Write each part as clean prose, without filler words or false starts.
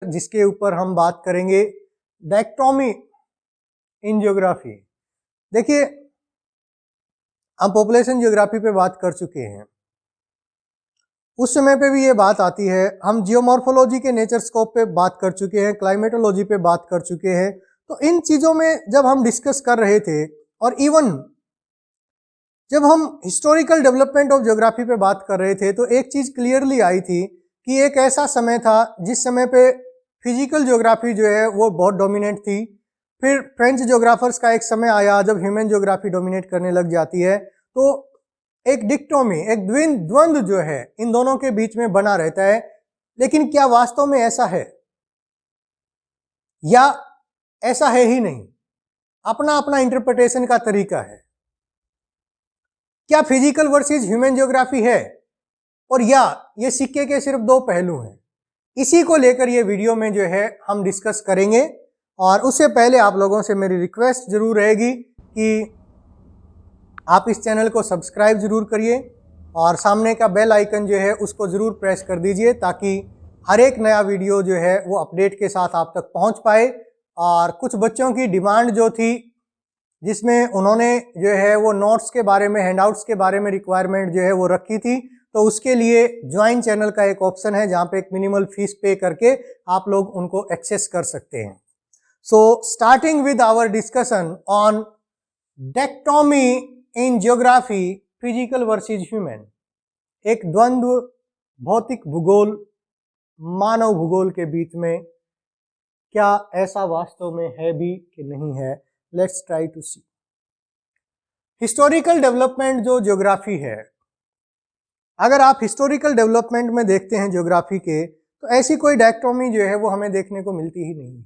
जिसके ऊपर हम बात करेंगे डायक्टोमी इन ज्योग्राफी। देखिए, हम पॉपुलेशन ज्योग्राफी पे बात कर चुके हैं, उस समय पे भी ये बात आती है। हम जियोमॉर्फोलॉजी के नेचर स्कोप पे बात कर चुके हैं, क्लाइमेटोलॉजी पे बात कर चुके हैं। तो इन चीजों में जब हम डिस्कस कर रहे थे, और इवन जब हम हिस्टोरिकल डेवलपमेंट ऑफ ज्योग्राफी पे बात कर रहे थे, तो एक चीज क्लियरली आई थी कि एक ऐसा समय था जिस समय पे फिजिकल ज्योग्राफी जो है वो बहुत डोमिनेंट थी। फिर फ्रेंच ज्योग्राफर्स का एक समय आया जब ह्यूमन ज्योग्राफी डोमिनेट करने लग जाती है। तो एक डिक्टोमी, एक द्वंद्व जो है इन दोनों के बीच में बना रहता है। लेकिन क्या वास्तव में ऐसा है या ऐसा है ही नहीं? अपना अपना इंटरप्रिटेशन का तरीका है। क्या फिजिकल वर्सेस ह्यूमन ज्योग्राफी है, और या ये सिक्के के सिर्फ दो पहलू हैं? इसी को लेकर ये वीडियो में जो है हम डिस्कस करेंगे। और उससे पहले आप लोगों से मेरी रिक्वेस्ट जरूर रहेगी कि आप इस चैनल को सब्सक्राइब जरूर करिए और सामने का बेल आइकन जो है उसको जरूर प्रेस कर दीजिए, ताकि हर एक नया वीडियो जो है वो अपडेट के साथ आप तक पहुंच पाए। और कुछ बच्चों की डिमांड जो थी, जिसमें उन्होंने जो है वो नोट्स के बारे में, हैंडआउट्स के बारे में रिक्वायरमेंट जो है वो रखी थी, तो उसके लिए ज्वाइन चैनल का एक ऑप्शन है जहां पे एक मिनिमल फीस पे करके आप लोग उनको एक्सेस कर सकते हैं। So starting with our discussion on dichotomy in geography, physical versus human. एक द्वंद्व भौतिक भूगोल, मानव भूगोल के बीच में, क्या ऐसा वास्तव में है भी कि नहीं है? Let's try to see. Historical development जो ज्योग्राफी है, अगर आप हिस्टोरिकल डेवलपमेंट में देखते हैं ज्योग्राफी के, तो ऐसी कोई डायक्टोमी जो है वो हमें देखने को मिलती ही नहीं है।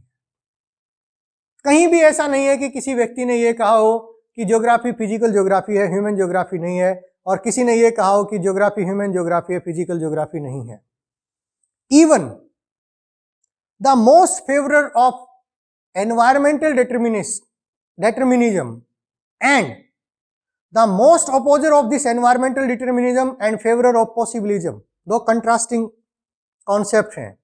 कहीं भी ऐसा नहीं है कि किसी व्यक्ति ने ये कहा हो कि ज्योग्राफी फिजिकल ज्योग्राफी है, ह्यूमन ज्योग्राफी नहीं है, और किसी ने ये कहा हो कि ज्योग्राफी ह्यूमन ज्योग्राफी है, फिजिकल ज्योग्राफी नहीं है। Even the most favourer of environmental determinism and the most opposer of this environmental determinism and favorer of possibilism, दो कंट्रास्टिंग कॉन्सेप्ट हैं।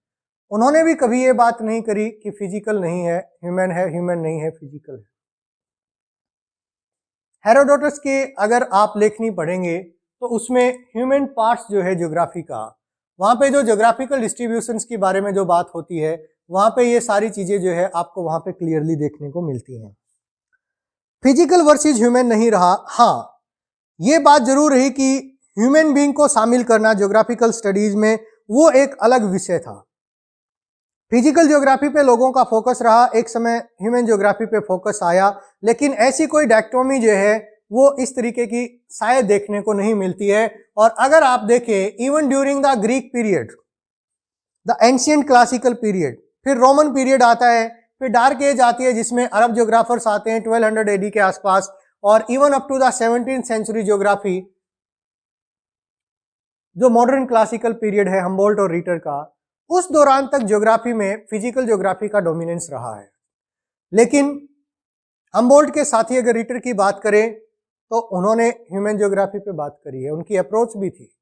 उन्होंने भी कभी ये बात नहीं करी कि फिजिकल नहीं है ह्यूमन है, ह्यूमन नहीं है फिजिकल है। हेरोडोटस के अगर आप लेखनी पढ़ेंगे तो उसमें ह्यूमन पार्ट्स जो है ज्योग्राफी का, वहां पे जो ज्योग्राफिकल डिस्ट्रीब्यूशंस के बारे में जो बात होती है, वहां पे ये सारी चीजें जो है आपको वहां पे क्लियरली देखने को मिलती हैं। फिजिकल वर्सेस ह्यूमन नहीं रहा। हाँ, ये बात जरूर रही कि ह्यूमन बीइंग को शामिल करना ज्योग्राफिकल स्टडीज में वो एक अलग विषय था। फिजिकल ज्योग्राफी पे लोगों का फोकस रहा, एक समय ह्यूमन ज्योग्राफी पे फोकस आया, लेकिन ऐसी कोई डायक्टोमी जो है वो इस तरीके की शायद देखने को नहीं मिलती है। और अगर आप देखें, even during the Greek period, the ancient classical period, फिर रोमन पीरियड आता है, फिर डार्क एज आती है जिसमें अरब ज्योग्राफर्स आते हैं 1200 एडी के आसपास, और even up to the 17th century geography, जो मॉडर्न क्लासिकल पीरियड है हम्बोल्ट और रीटर का, उस दौरान तक ज्योग्राफी में फिजिकल ज्योग्राफी का डोमिनेंस रहा है। लेकिन हम्बोल्ट के साथी अगर रीटर की बात करें तो उन्होंने ह्यूमन ज्योग्राफी पे बात करी है, उनकी अप्रोच भी थी।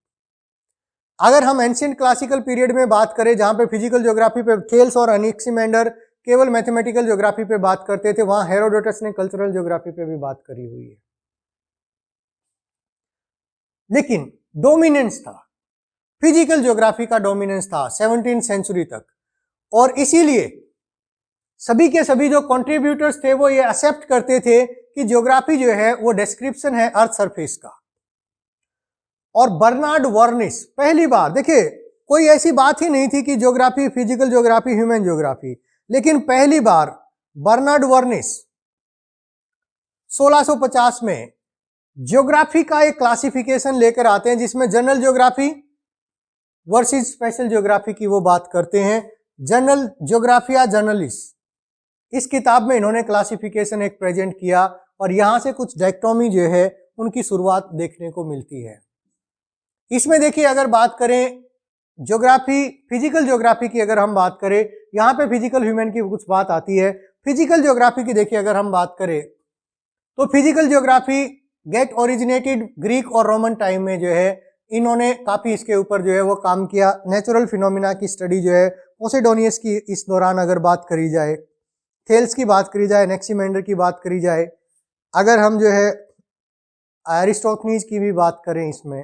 अगर हम एंशिएंट क्लासिकल पीरियड में बात करें, जहां पे फिजिकल ज्योग्राफी पे थेल्स और अनेक्सिमेंडर केवल मैथमेटिकल ज्योग्राफी पे बात करते थे, वहां हेरोडोटस ने कल्चरल ज्योग्राफी पे भी बात करी हुई है। लेकिन डोमिनेंस था, फिजिकल ज्योग्राफी का डोमिनेंस था 17th सेंचुरी तक। और इसीलिए सभी के सभी जो कंट्रीब्यूटर्स थे वो ये एक्सेप्ट करते थे कि ज्योग्राफी जो है वो डिस्क्रिप्शन है अर्थ सरफेस का। और बर्नार्ड वर्निस पहली बार, देखिए कोई ऐसी बात ही नहीं थी कि geography physical geography human geography, लेकिन पहली बार बर्नार्ड वर्निस 1650 में ज्योग्राफी का एक क्लासिफिकेशन लेकर आते हैं, जिसमें general geography versus special geography की वो बात करते हैं। जनरल ज्योग्राफिया जर्नलिस, इस किताब में इन्होंने क्लासिफिकेशन एक प्रेजेंट किया, और यहां से कुछ डायक्टोमी जो है उनकी शुरुआत देखने को मिलती है। इसमें देखिए, अगर बात करें ज्योग्राफी, फिजिकल ज्योग्राफी की अगर हम बात करें, यहाँ पे फिजिकल ह्यूमन की कुछ बात आती है। फिजिकल ज्योग्राफी की देखिए अगर हम बात करें तो physical geography get originated Greek और रोमन टाइम में जो है इन्होंने काफी इसके ऊपर जो है वो काम किया। नेचुरल फिनोमिना की स्टडी जो है पोसेडोनियस की इस दौरान अगर बात करी जाए, थेल्स की बात करी जाए, एनेक्सिमेंडर की बात करी जाए, अगर हम जो है एरिस्टोफनीज की भी बात करें, इसमें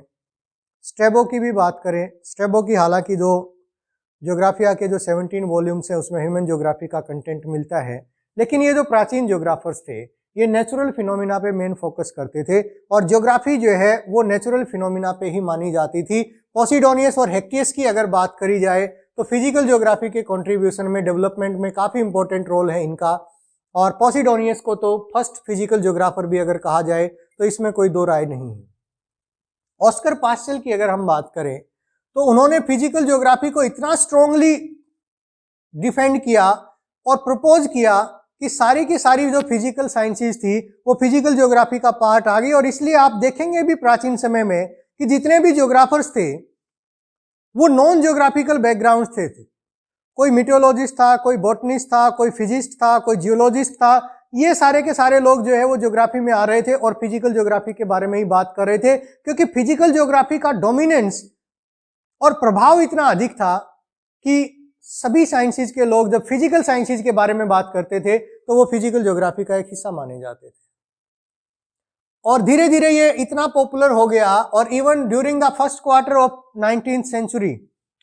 स्ट्रेबो की भी बात करें। स्ट्रेबो की हालांकि दो ज्योग्राफिया के जो 17 वॉल्यूम्स हैं उसमें ह्यूमन ज्योग्राफी का कंटेंट मिलता है, लेकिन ये जो प्राचीन ज्योग्राफर्स थे ये नेचुरल फिनोमिना पे मेन फोकस करते थे और ज्योग्राफी जो है वो नेचुरल फिनोमिना पे ही मानी जाती थी। पोसिडोनियस और हेक्टियस की अगर बात करी जाए तो फिजिकल ज्योग्राफी के कंट्रीब्यूशन में, डेवलपमेंट में काफी इंपॉर्टेंट रोल है इनका। और पोसिडोनियस को तो फर्स्ट फिजिकल ज्योग्राफर भी अगर कहा जाए तो इसमें कोई दो राय नहीं है। ऑस्कर पास्चल की अगर हम बात करें तो उन्होंने फिजिकल ज्योग्राफी को इतना स्ट्रांगली डिफेंड किया और प्रपोज किया कि सारी की सारी जो फिजिकल साइंसेस थी वो फिजिकल ज्योग्राफी का पार्ट आ गई। और इसलिए आप देखेंगे भी प्राचीन समय में कि जितने भी ज्योग्राफर्स थे वो नॉन ज्योग्राफिकल बैकग्राउंड थे। कोई मीटियोलॉजिस्ट था, कोई बॉटनिस्ट था, कोई फिजिस्ट था, कोई जियोलॉजिस्ट था। ये सारे के सारे लोग जो है वो ज्योग्राफी में आ रहे थे और फिजिकल ज्योग्राफी के बारे में ही बात कर रहे थे, क्योंकि फिजिकल ज्योग्राफी का डोमिनेंस और प्रभाव इतना अधिक था कि सभी साइंसेज के लोग जब फिजिकल साइंसेज के बारे में बात करते थे तो वो फिजिकल ज्योग्राफी का एक हिस्सा माने जाते थे। और धीरे धीरे ये इतना पॉपुलर हो गया और even during the first quarter of 19th century,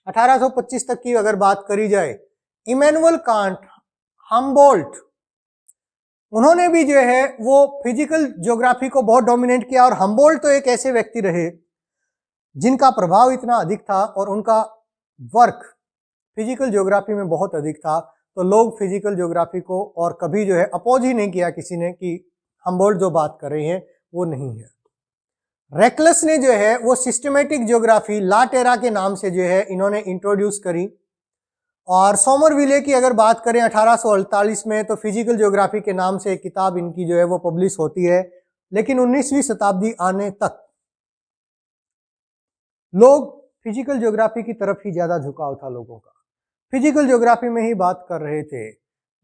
1825 तक की अगर बात करी जाए, इमैनुअल कांट, हम्बोल्ट, उन्होंने भी जो है वो फिजिकल ज्योग्राफी को बहुत डोमिनेट किया। और हम्बोल्ट तो एक ऐसे व्यक्ति रहे जिनका प्रभाव इतना अधिक था और उनका वर्क फिजिकल ज्योग्राफी में बहुत अधिक था, तो लोग फिजिकल ज्योग्राफी को और कभी जो है अपोज ही नहीं किया किसी ने कि हम्बोल्ट जो बात कर रहे हैं वो नहीं है। रेकलस ने जो है वो सिस्टमेटिक ज्योग्राफी ला टेरा के नाम से जो है इन्होंने इंट्रोड्यूस करी। और सोमरविले की अगर बात करें 1848 में, तो फिजिकल ज्योग्राफी के नाम से एक किताब इनकी जो है वो पब्लिश होती है। लेकिन 19वीं शताब्दी आने तक लोग फिजिकल ज्योग्राफी की तरफ ही ज्यादा झुकाव था लोगों का, फिजिकल ज्योग्राफी में ही बात कर रहे थे।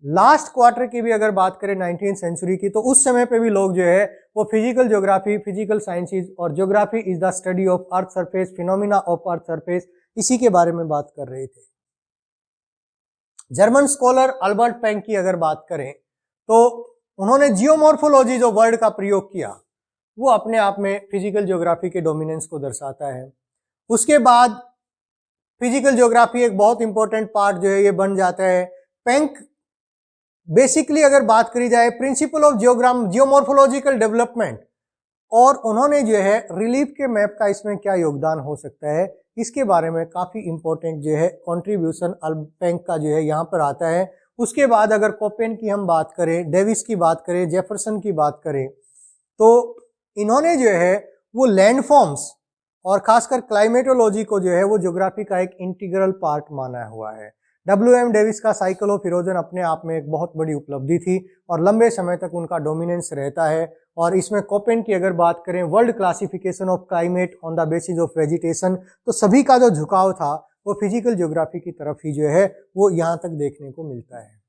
लास्ट क्वार्टर की भी अगर बात करें 19th सेंचुरी की, तो उस समय पे भी लोग जो है वो फिजिकल ज्योग्राफी, फिजिकल साइंसेज और geography is the study of earth surface, phenomena of earth surface, इसी के बारे में बात कर रहे थे। जर्मन स्कॉलर अल्बर्ट पेंक की अगर बात करें तो उन्होंने जियोमॉर्फोलॉजी जो वर्ड का प्रयोग किया वो अपने आप में फिजिकल ज्योग्राफी के डोमिनेंस को दर्शाता है। उसके बाद फिजिकल ज्योग्राफी एक बहुत इंपॉर्टेंट पार्ट जो है ये बन जाता है। पेंक बेसिकली अगर बात करी जाए प्रिंसिपल ऑफ जियोमॉर्फोलॉजिकल डेवलपमेंट, और उन्होंने जो है रिलीफ के मैप का इसमें क्या योगदान हो सकता है इसके बारे में काफी इंपॉर्टेंट जो है कंट्रीब्यूशन पेंक का जो है यहाँ पर आता है। उसके बाद अगर कोपेन की हम बात करें, डेविस की बात करें, जेफरसन की बात करें, तो इन्होंने जो है वो लैंडफॉर्म्स और खासकर क्लाइमेटोलॉजी को जो है वो ज्योग्राफी का एक इंटीग्रल पार्ट माना हुआ है। WM डेविस का साइकिल ऑफ इरोजन अपने आप में एक बहुत बड़ी उपलब्धि थी और लंबे समय तक उनका डोमिनेंस रहता है। और इसमें कोपेन की अगर बात करें, world classification of climate on the basis of vegetation, तो सभी का जो झुकाव था वो फिजिकल ज्योग्राफी की तरफ ही जो है वो यहाँ तक देखने को मिलता है।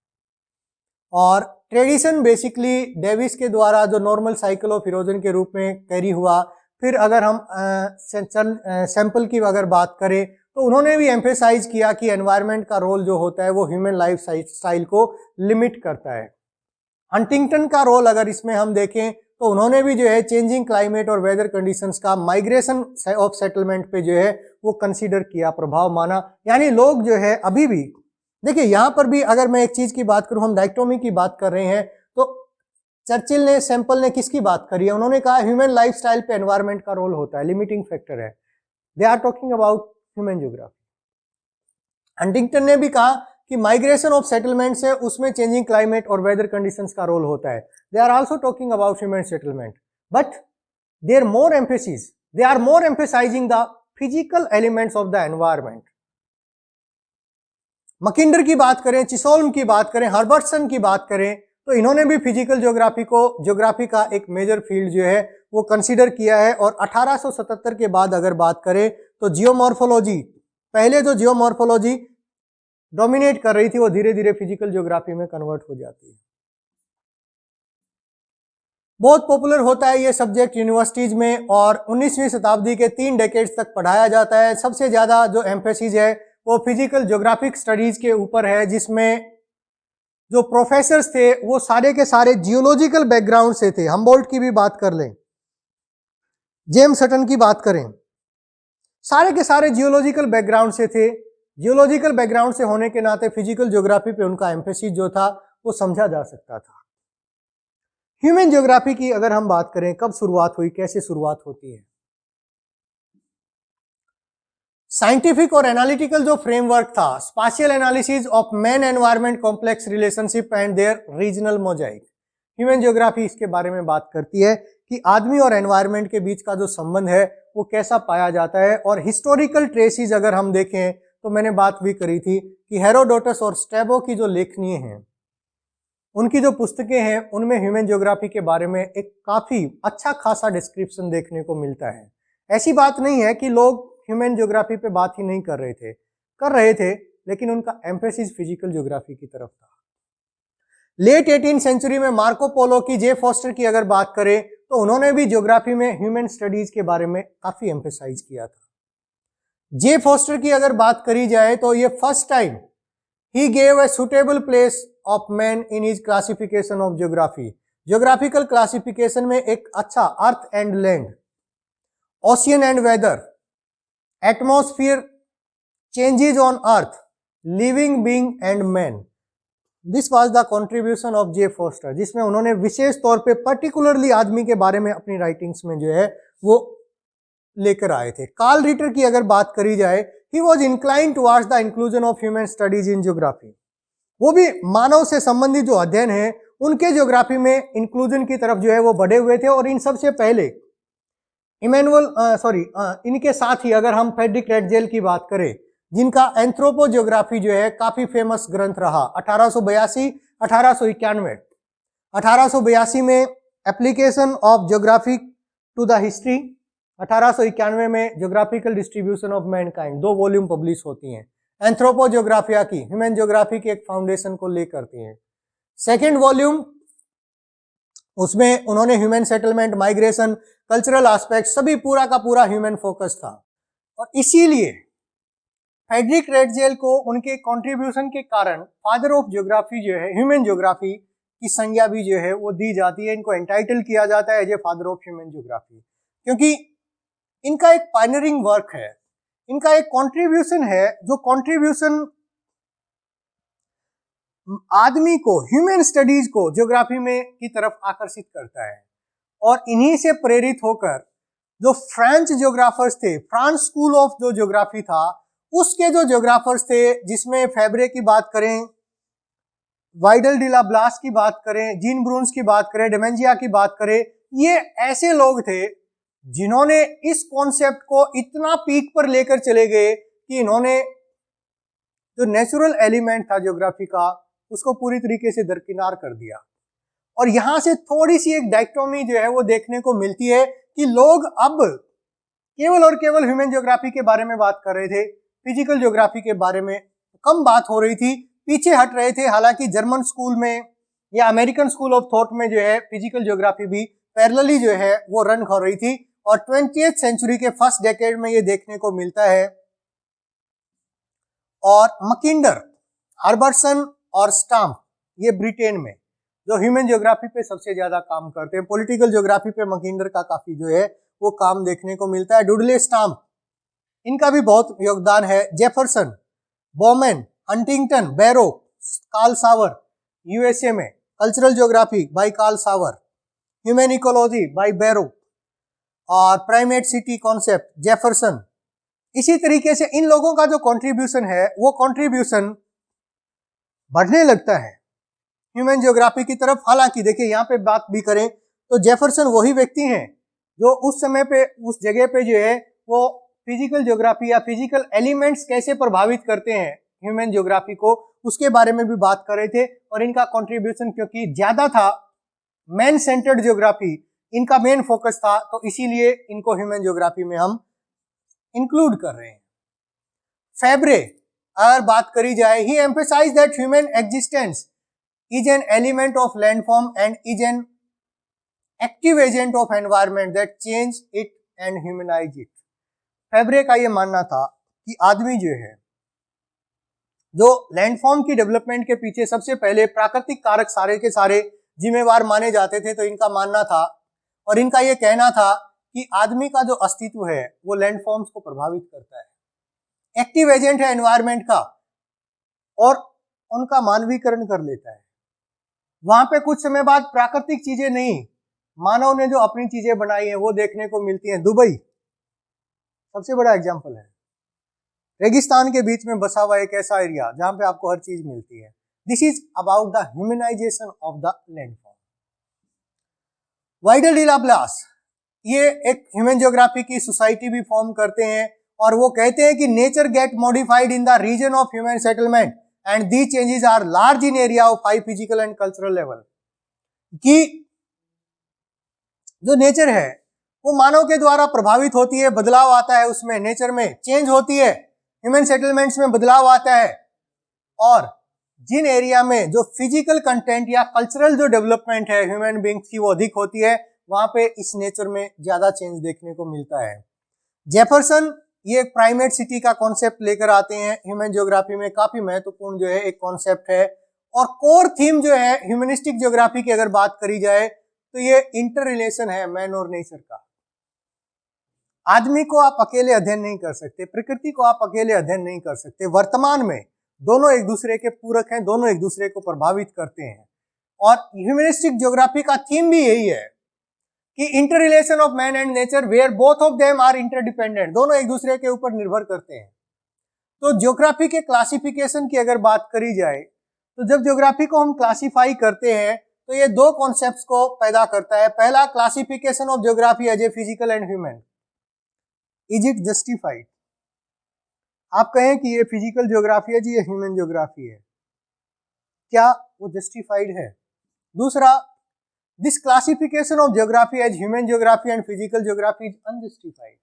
और ट्रेडिशन बेसिकली डेविस के द्वारा जो नॉर्मल साइकिल ऑफ इरोजन के रूप में कैरी हुआ। फिर अगर हम सैंपल की अगर बात करें तो उन्होंने भी एम्फेसाइज किया कि एनवायरनमेंट का रोल जो होता है वो ह्यूमन लाइफ स्टाइल को लिमिट करता है। हंटिंगटन का रोल अगर इसमें हम देखें तो उन्होंने भी जो है चेंजिंग क्लाइमेट और वेदर कंडीशंस का माइग्रेशन ऑफ सेटलमेंट पे जो है वो कंसीडर किया, प्रभाव माना। यानी लोग जो है अभी भी देखिए यहाँ पर भी अगर मैं एक चीज की बात करूं, हम डायक्टोमी की बात कर रहे हैं, तो चर्चिल ने, सैंपल ने किसकी बात करी है? उन्होंने कहा ह्यूमन लाइफस्टाइल पे एनवायरनमेंट का रोल होता है, लिमिटिंग फैक्टर है। They are talking about human geography. Huntington ने भी कहा कि माइग्रेशन ऑफ सेटलमेंट से उसमें चेंजिंग क्लाइमेट और वेदर कंडीशंस का रोल होता है। They are also talking about human settlement, but they are more emphasising the physical elements of the environment. Mackinder की बात करें, चिसोल्म की बात करें, हर्बर्टसन की बात करें, तो इन्होंने भी फिजिकल ज्योग्राफी का एक मेजर फील्ड जो है वो कंसीडर किया है। और 1877 के बाद अगर बात करें तो जियोमॉर्फोलॉजी, पहले जो जियोमॉर्फोलॉजी डोमिनेट कर रही थी वो धीरे धीरे फिजिकल ज्योग्राफी में कन्वर्ट हो जाती है। बहुत पॉपुलर होता है ये सब्जेक्ट यूनिवर्सिटीज में और 19वीं शताब्दी के 3 डेकेड्स तक पढ़ाया जाता है। सबसे ज्यादा जो एम्फेसिस है वो फिजिकल ज्योग्राफिक स्टडीज के ऊपर है, जिसमें जो प्रोफेसर्स थे वो सारे के सारे जियोलॉजिकल बैकग्राउंड से थे। हमबोल्ट की भी बात कर लें, जेम्स हटन की बात करें, सारे के सारे जियोलॉजिकल बैकग्राउंड से थे। जियोलॉजिकल बैकग्राउंड से होने के नाते फिजिकल ज्योग्राफी पे उनका एम्फेसिस जो था वो समझा जा सकता था। ह्यूमन ज्योग्राफी की अगर हम बात करें, कब शुरुआत हुई, कैसे शुरुआत होती है? साइंटिफिक और एनालिटिकल जो फ्रेमवर्क था, spatial analysis of man environment complex relationship and their regional mosaic, human geography इसके बारे में बात करती है कि आदमी और एनवायरनमेंट के बीच का जो संबंध है वो कैसा पाया जाता है। और हिस्टोरिकल ट्रेसिस अगर हम देखें तो मैंने बात भी करी थी कि हेरोडोटस और स्ट्रैबो की जो लेखनीय हैं, उनकी जो पुस्तकें हैं, उनमें ह्यूमन ज्योग्राफी के बारे में एक काफी अच्छा खासा डिस्क्रिप्शन देखने को मिलता है। ऐसी बात नहीं है कि लोग ह्यूमन ज्योग्राफी पे बात ही नहीं कर रहे थे, लेकिन उनका एम्फेसिस फिजिकल ज्योग्राफी की तरफ था। लेट 18th सेंचुरी में मार्को पोलो की, जे फॉस्टर की अगर बात करें तो उन्होंने भी ज्योग्राफी में ह्यूमन स्टडीज के बारे में काफी एम्फेसाइज किया था। जे फॉस्टर की अगर बात करी जाए तो ये फर्स्ट टाइम ही gave a suitable place of man in his classification of geography. Geographical classification में एक अच्छा earth and land, ocean and weather, atmosphere, changes on earth, living being and man, this was the contribution of J Foster, जिसमें उन्होंने विशेष तौर पे particularly आदमी के बारे में अपनी राइटिंग्स में जो है वो लेकर आए थे। कार्ल रिटर की अगर बात करी जाए, he was incline towards the inclusion of human studies in geography. वो भी मानव से संबंधित जो अध्ययन है उनके ज्योग्राफी में इंक्लूजन की तरफ जो है वो बढ़े हुए थे। और इन सबसे पहले इनके साथ ही अगर हम फ्रेडरिक रेटजेल की बात करें, जिनका एंथ्रोपो ज्योग्राफी जो है काफी फेमस ग्रंथ रहा, 1882 1891। 1882 में application of geography to the history, 1891 में geographical distribution of mankind, 2 volume publish होती हैं। एंथ्रोपो ज्योग्राफिया की, ह्यूमन ज्योग्राफी के एक फाउंडेशन को ले करती हैं। सेकेंड वॉल्यूम, उसमें उन्होंने human settlement, migration, cultural aspect, सभी पूरा का पूरा ह्यूमन फोकस था। और इसीलिए फ्रेडरिक रेटजेल को उनके कंट्रीब्यूशन के कारण फादर ऑफ ज्योग्राफी जो है, ह्यूमन ज्योग्राफी की संज्ञा भी जो है वो दी जाती है। इनको एंटाइटल किया जाता है as a father of human geography, क्योंकि इनका एक पायनियरिंग वर्क है, इनका एक कंट्रीब्यूशन है, जो कंट्रीब्यूशन आदमी को, ह्यूमन स्टडीज को ज्योग्राफी में की तरफ आकर्षित करता है। और इन्हीं से प्रेरित होकर जो फ्रेंच ज्योग्राफर्स थे, फ्रांस स्कूल ऑफ जो ज्योग्राफी था, उसके जो ज्योग्राफर्स थे, जिसमें फेब्रे की बात करें, वाइडल डी ला ब्लास की बात करें, जीन ब्रून्स की बात करें, डेमेंजिया की बात करें, ये ऐसे लोग थे जिन्होंने इस कॉन्सेप्ट को इतना पीक पर लेकर चले गए कि इन्होंने जो नेचुरल एलिमेंट था ज्योग्राफी का, उसको पूरी तरीके से दरकिनार कर दिया। और यहां से थोड़ी सी एक डायक्टोमी जो है वो देखने को मिलती है कि लोग अब केवल और केवल ह्यूमन ज्योग्राफी के बारे में बात कर रहे थे, फिजिकल ज्योग्राफी के बारे में कम बात हो रही थी, पीछे हट रहे थे। हालांकि जर्मन स्कूल में या अमेरिकन स्कूल ऑफ थॉट में जो है फिजिकल ज्योग्राफी भी पैरेलली जो है वो रन हो रही थी। और 20th सेंचुरी के फर्स्ट डेकेड में ये देखने को मिलता है। और मकिंडर, हर्बर्सन और स्टाम्प, ये ब्रिटेन में जो ह्यूमन ज्योग्राफी पे सबसे ज्यादा काम करते हैं। पॉलिटिकल ज्योग्राफी पे मकिंडर का काफी जो है वो काम देखने को मिलता है। डुडले स्टाम्प, इनका भी बहुत योगदान है। Jefferson, Bowman, Huntington, Barrows, Carl Sauer, USA में cultural geography by Carl Sauer, human ecology by Barrows, और प्राइमेट सिटी कॉन्सेप्ट जेफरसन। इसी तरीके से इन लोगों का जो कंट्रीब्यूशन है वो कंट्रीब्यूशन बढ़ने लगता है ह्यूमन ज्योग्राफी की तरफ। हालांकि देखिए यहाँ पे बात भी करें तो जेफरसन वही व्यक्ति हैं जो उस समय पे, उस जगह पे जो है वो फिजिकल ज्योग्राफी या फिजिकल एलिमेंट्स कैसे प्रभावित करते हैं ह्यूमन ज्योग्राफी को, उसके बारे में भी बात कर रहे थे। और इनका कंट्रीब्यूशन क्योंकि ज्यादा था, मैन सेंटर्ड ज्योग्राफी इनका मेन फोकस था, तो इसीलिए इनको ह्यूमन ज्योग्राफी में हम इंक्लूड कर रहे हैं। फेब्रे अगर बात करी जाए, he emphasise that human existence is an element of landform and is an active agent of environment that change it and humanise it. Febvre का ये मानना था कि आदमी जो है, जो लैंडफॉर्म की डेवलपमेंट के पीछे सबसे पहले प्राकृतिक कारक सारे के सारे जिम्मेवार माने जाते थे, तो इनका मानना था और इनका ये कहना था कि आदमी का जो अस्तित्व है वो लैंडफॉर्म्स को प्रभावित करता है, एक्टिव एजेंट है एनवायरमेंट का और उनका मानवीकरण कर लेता है। वहां पे कुछ समय बाद प्राकृतिक चीजें नहीं, मानव ने जो अपनी चीजें बनाई हैं वो देखने को मिलती हैं। दुबई सबसे बड़ा एग्जाम्पल है, रेगिस्तान के बीच में बसा हुआ एक ऐसा एरिया जहां पे आपको हर चीज मिलती है। This is about the humanization of the landform. Vidal de Laplace ये एक ह्यूमन ज्योग्राफी की सोसाइटी भी फॉर्म करते हैं और वो कहते हैं कि nature get modified in the region of human settlement and these changes are large in area of high physical and cultural level. कि जो नेचर है वो मानव के द्वारा प्रभावित होती है, बदलाव आता है, उसमें नेचर में चेंज होती है, ह्यूमन सेटलमेंट्स में बदलाव आता है और जिन एरिया में जो फिजिकल कंटेंट या कल्चरल जो डेवलपमेंट है ह्यूमन बींग्स की वो अधिक होती है, वहां पे इस नेचर में ज्यादा चेंज देखने को मिलता है। जेफरसन ये प्राइमेट सिटी का कॉन्सेप्ट लेकर आते हैं ह्यूमन ज्योग्राफी में, काफी महत्वपूर्ण जो है एक कॉन्सेप्ट है और कोर थीम जो है ह्यूमनिस्टिक ज्योग्राफी की अगर बात करी जाए तो ये इंटर रिलेशन है मैन और नेचर का। आदमी को आप अकेले अध्ययन नहीं कर सकते, प्रकृति को आप अकेले अध्ययन नहीं कर सकते। वर्तमान में दोनों एक दूसरे के पूरक हैं, दोनों एक दूसरे को प्रभावित करते हैं और ह्यूमनिस्टिक ज्योग्राफी का थीम भी यही है कि interrelation of man and nature where both of them are interdependent, दोनों एक दूसरे के ऊपर निर्भर करते हैं। तो ज्योग्राफी के क्लासिफिकेशन की अगर बात करी जाए तो जब ज्योग्राफी को हम क्लासिफाई करते हैं तो ये दो कॉन्सेप्ट्स को पैदा करता है। पहला, classification of geography as a physical and human, is it justified? आप कहें कि ये फिजिकल ज्योग्राफी है जी, ये ह्यूमन ज्योग्राफी है, क्या वो जस्टिफाइड है? दूसरा, this classification of geography as human geography and physical geography is unjustified.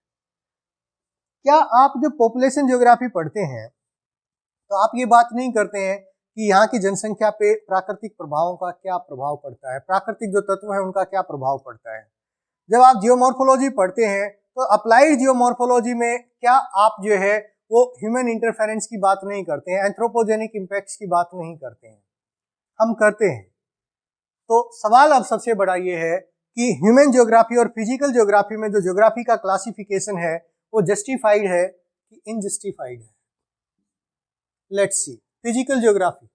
क्या आप जब पॉपुलेशन ज्योग्राफी पढ़ते हैं तो आप ये बात नहीं करते हैं कि यहाँ की जनसंख्या पे प्राकृतिक प्रभावों का क्या प्रभाव पड़ता है, प्राकृतिक जो तत्व है उनका क्या प्रभाव पड़ता है? जब आप जियोमॉर्फोलॉजी पढ़ते हैं तो अप्लाइड जियोमॉर्फोलॉजी में क्या आप जो है वो ह्यूमन इंटरफेरेंस की बात नहीं करते हैं, एंथ्रोपोजेनिक इंपैक्ट्स की बात नहीं करते हैं? हम करते हैं। तो सवाल अब सबसे बड़ा ये है कि ह्यूमन ज्योग्राफी और फिजिकल ज्योग्राफी में जो ज्योग्राफी का क्लासिफिकेशन है वो जस्टिफाइड है कि इनजस्टिफाइड है? Let's see. Physical geography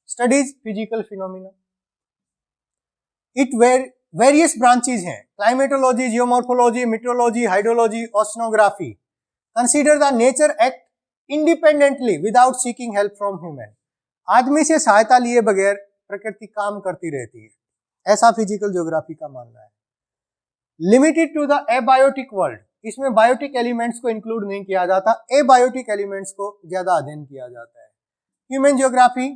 studies physical phenomena, it various branches हैं, climatology, geomorphology, meteorology, hydrology, oceanography. Consider the nature act independently without seeking help from human. आदमी से सहायता लिए बगैर प्रकृति काम करती रहती है, ऐसा फिजिकल ज्योग्राफी का मानना है। Limited to the abiotic world, इसमें बायोटिक एलिमेंट्स को इंक्लूड नहीं किया जाता, एबायोटिक एलिमेंट्स को ज्यादा अध्ययन किया जाता है। Human geography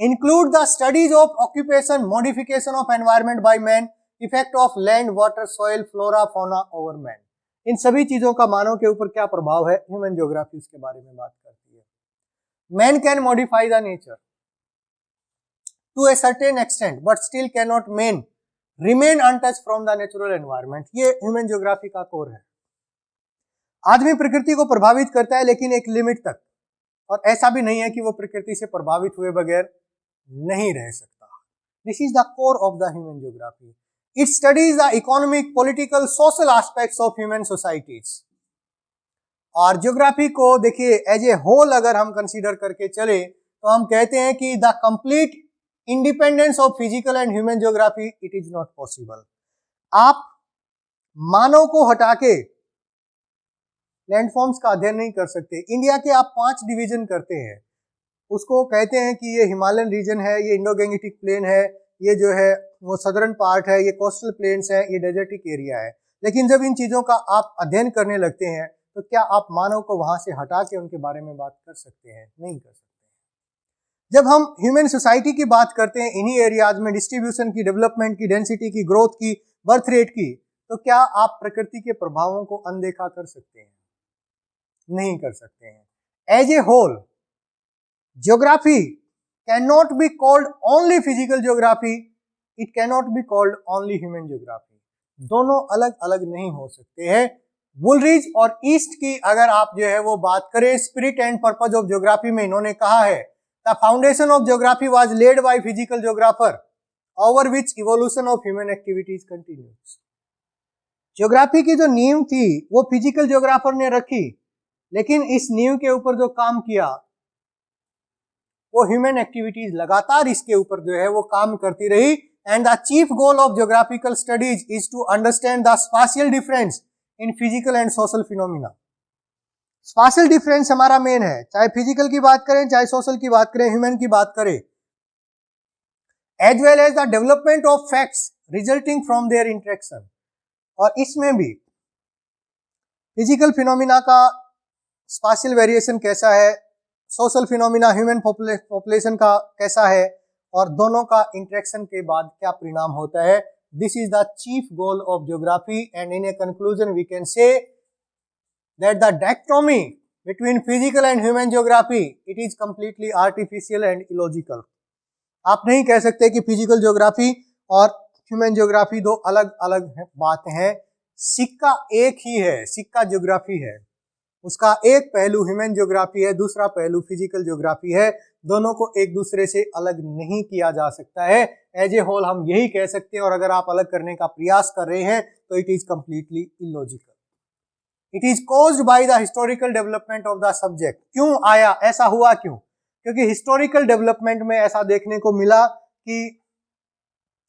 include the studies of occupation, modification of environment by man, effect of land, water, soil, flora, fauna over man। इन सभी चीजों का मानव के ऊपर क्या प्रभाव है, ह्यूमन ज्योग्राफी उसके बारे में बात करती है। Man can modify the nature to a certain extent but still can not man remain untouch from the natural environment. ये ह्यूमन ज्योग्राफी का कोर है। आदमी प्रकृति को प्रभावित करता है लेकिन एक लिमिट तक, और ऐसा भी नहीं है कि वो प्रकृति से प्रभावित हुए बगैर नहीं रह सकता। This is the core of the human geography. It studies the economic, political, social aspects of human societies. और ज्योग्राफी को देखिए एज ए होल अगर हम कंसीडर करके चले तो हम कहते हैं कि the complete independence of physical and human geography it is not possible. आप मानव को हटा के लैंडफॉर्म्स का अध्ययन नहीं कर सकते। इंडिया के आप 5 डिवीजन करते हैं, उसको कहते हैं कि ये हिमालयन रीजन है, ये इंडो गैंगेटिक प्लेन है, ये जो है वो सदर्न पार्ट है, ये कोस्टल प्लेन्स है, ये डेजर्टिक एरिया है। लेकिन जब इन चीजों का आप अध्ययन करने लगते हैं तो क्या आप मानव को वहां से हटा के उनके बारे में बात कर सकते हैं? नहीं कर सकते। जब हम ह्यूमन सोसाइटी की बात करते हैं इन्हीं एरियाज में, डिस्ट्रीब्यूशन की, डेवलपमेंट की, डेंसिटी की, ग्रोथ की, बर्थ रेट की, तो क्या आप प्रकृति के प्रभावों को अनदेखा कर सकते हैं? नहीं कर सकते हैं। As a whole geography can not be called only physical geography it cannot be called only human geography. दोनों अलग अलग नहीं हो सकते हैं। वुलरिज और ईस्ट की अगर आप जो है वो बात करें, spirit and purpose of geography में इन्होंने कहा है the foundation of geography was led by physical geographer over which evolution of human activities continues. Geography की जो नींव थी वो फिजिकल ज्योग्राफर ने रखी, लेकिन इस नींव के ऊपर जो काम किया वो ह्यूमन एक्टिविटीज लगातार इसके ऊपर जो है वो काम करती रही। And the chief goal of geographical studies is to understand the spatial difference in physical and social phenomena. Spatial difference हमारा मेन है, चाहे फिजिकल की बात करें, चाहे सोशल की बात करें, ह्यूमन की बात करें, as well as the development of facts resulting from their interaction. और इसमें भी फिजिकल फिनोमिना का स्पाशियल वेरिएशन कैसा है, सोशल फिनोमिना ह्यूमन पॉपुलेशन का कैसा है, और दोनों का इंटरेक्शन के बाद क्या परिणाम होता है। This is the chief goal of geography and in a conclusion we can say that the dichotomy between physical and human geography it is completely artificial and illogical. आप नहीं कह सकते कि फिजिकल ज्योग्राफी और ह्यूमन ज्योग्राफी दो अलग अलग बात हैं। सिक्का एक ही है, सिक्का ज्योग्राफी है, उसका एक पहलू ह्यूमन ज्योग्राफी है, दूसरा पहलू फिजिकल ज्योग्राफी है। दोनों को एक दूसरे से अलग नहीं किया जा सकता है। एज ए होल हम यही कह सकते हैं, और अगर आप अलग करने का प्रयास कर रहे हैं तो it is completely illogical. It is caused by the historical development of the subject. क्यों आया, ऐसा हुआ क्यों? क्योंकि हिस्टोरिकल डेवलपमेंट में ऐसा देखने को मिला कि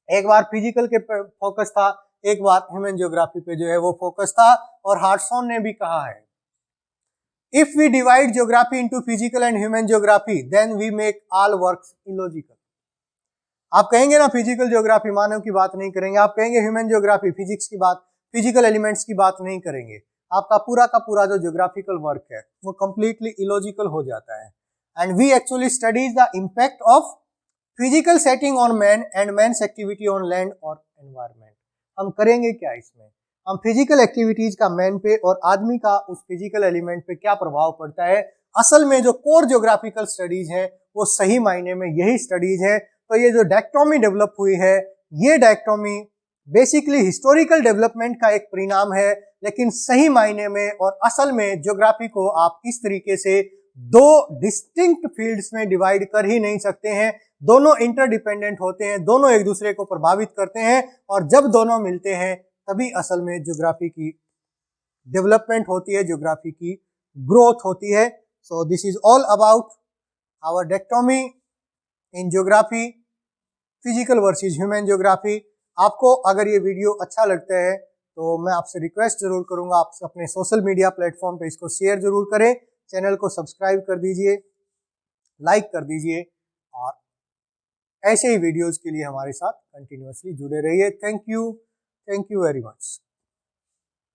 एक बार फिजिकल के फोकस था, एक बार ह्यूमन ज्योग्राफी पे जो है वो फोकस था। और हार्टसॉन ने भी कहा है If we divide geography into physical and human geography, then we make all works illogical. आप कहेंगे ना फिजिकल ज्योग्राफी मानव की बात नहीं करेंगे, आप कहेंगे ह्यूमन ज्योग्राफी फिजिक्स की बात, फिजिकल एलिमेंट्स की बात नहीं करेंगे, आपका पूरा का पूरा जो ज्योग्राफिकल वर्क है वो कंप्लीटली इलॉजिकल हो जाता है। And we actually studies the impact of physical setting on man and man's activity on land और एनवायरमेंट। हम करेंगे क्या इसमें? हम फिजिकल एक्टिविटीज का मैन पे और आदमी का उस फिजिकल एलिमेंट पे क्या प्रभाव पड़ता है। असल में जो कोर ज्योग्राफिकल स्टडीज है वो सही मायने में यही स्टडीज है। तो ये जो डायकोटोमी डेवलप हुई है, ये डायकोटोमी बेसिकली हिस्टोरिकल डेवलपमेंट का एक परिणाम है, लेकिन सही मायने में और असल में ज्योग्राफी को आप इस तरीके से दो डिस्टिंक्ट फील्ड्स में डिवाइड कर ही नहीं सकते हैं। दोनों इंटरडिपेंडेंट होते हैं, दोनों एक दूसरे को प्रभावित करते हैं, और जब दोनों मिलते हैं तभी असल में ज्योग्राफी की डेवलपमेंट होती है, ज्योग्राफी की ग्रोथ होती है। So this is all about our dichotomy in geography, physical versus human geography. आपको अगर ये वीडियो अच्छा लगता है तो मैं आपसे रिक्वेस्ट जरूर करूंगा, आप अपने सोशल मीडिया प्लेटफॉर्म पे इसको शेयर जरूर करें, चैनल को सब्सक्राइब कर दीजिए, लाइक कर दीजिए, और ऐसे ही वीडियोस के लिए हमारे साथ कंटिन्यूअसली जुड़े रहिए। Thank you very much.